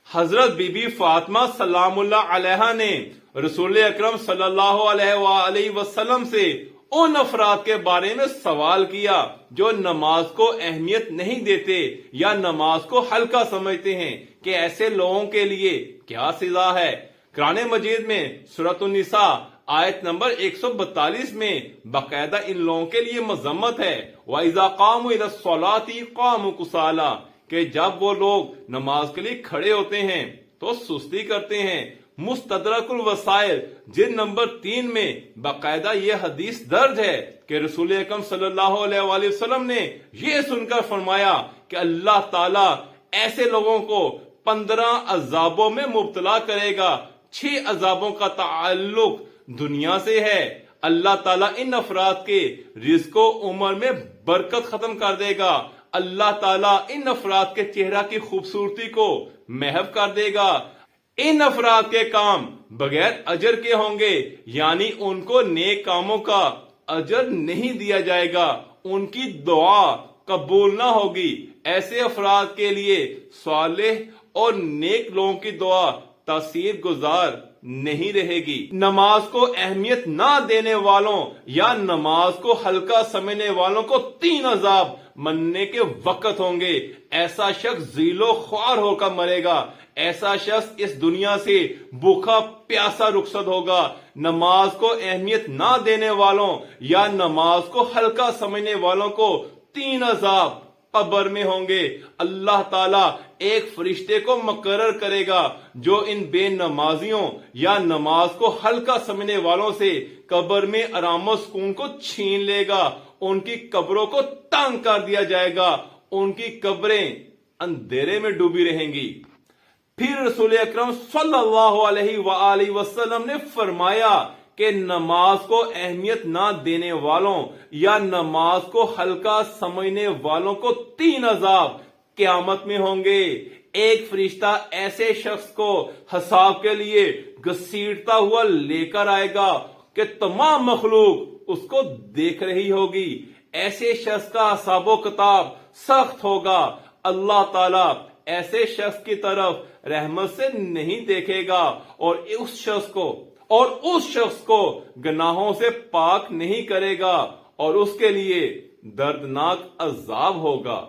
حضرت be be Fatima سلام اللہ علیہا نے رسول اکرم صلی اللہ علیہ وآلہ وسلم سے ان افراد کے بارے میں سوال کیا جو نماز کو اہمیت نہیں دیتے یا نماز کو ہلکا سمجھتے ہیں کہ ایسے لوگوں کے لیے کیا سزا ہے۔ قرآن مجید میں سورۃ النساء آیت نمبر 142 میں باقاعدہ ان لوگوں کے لیے مذمت ہے۔ وَإِذَا قَامُوا إِلَى الصَّلَاةِ قَامُوا كُسَالَىٰ، کہ جب وہ لوگ نماز کے لیے کھڑے ہوتے ہیں تو سستی کرتے ہیں۔ مستدرک الوسائل جلد نمبر 3 میں باقاعدہ یہ حدیث درج ہے کہ رسول اکرم صلی اللہ علیہ وآلہ وسلم نے یہ سن کر فرمایا کہ اللہ تعالیٰ ایسے لوگوں کو 15 عذابوں میں مبتلا کرے گا۔ 6 عذابوں کا تعلق دنیا سے ہے۔ اللہ تعالیٰ ان افراد کے رزق و عمر میں برکت ختم کر دے گا۔ اللہ تعالیٰ ان افراد کے چہرہ کی خوبصورتی کو محو کر دے گا۔ ان افراد کے کام بغیر اجر کے ہوں گے، یعنی ان کو نیک کاموں کا اجر نہیں دیا جائے گا، ان کی دعا قبول نہ ہوگی۔ ایسے افراد کے لیے صالح اور نیک لوگوں کی دعا تاثیر گزار نہیں رہے گی۔ نماز کو اہمیت نہ دینے والوں یا نماز کو ہلکا سمجھنے والوں کو 3 عذاب مننے کے وقت ہوں گے۔ ایسا شخص ذیل و خوار ہو کر مرے گا۔ ایسا شخص اس دنیا سے بھوکا پیاسا رخصت ہوگا۔ نماز کو اہمیت نہ دینے والوں یا نماز کو ہلکا سمجھنے والوں کو 3 عذاب قبر میں ہوں گے۔ اللہ تعالیٰ ایک فرشتے کو مقرر کرے گا جو ان بے نمازیوں یا نماز کو ہلکا سمجھنے والوں سے قبر میں آرام و سکون کو چھین لے گا۔ ان کی قبروں کو تنگ کر دیا جائے گا، ان کی قبریں اندھیرے میں ڈوبی رہیں گی۔ پھر رسول اکرم صلی اللہ علیہ وآلہ وسلم نے فرمایا کہ نماز کو اہمیت نہ دینے والوں یا نماز کو ہلکا سمجھنے والوں کو 3 عذاب قیامت میں ہوں گے۔ ایک فرشتہ ایسے شخص کو حساب کے لیے گھسیٹتا ہوا لے کر آئے گا کہ تمام مخلوق اس کو دیکھ رہی ہوگی۔ ایسے شخص کا حساب و کتاب سخت ہوگا۔ اللہ تعالیٰ ایسے شخص کی طرف رحمت سے نہیں دیکھے گا اور اس شخص کو گناہوں سے پاک نہیں کرے گا اور اس کے لیے دردناک عذاب ہوگا۔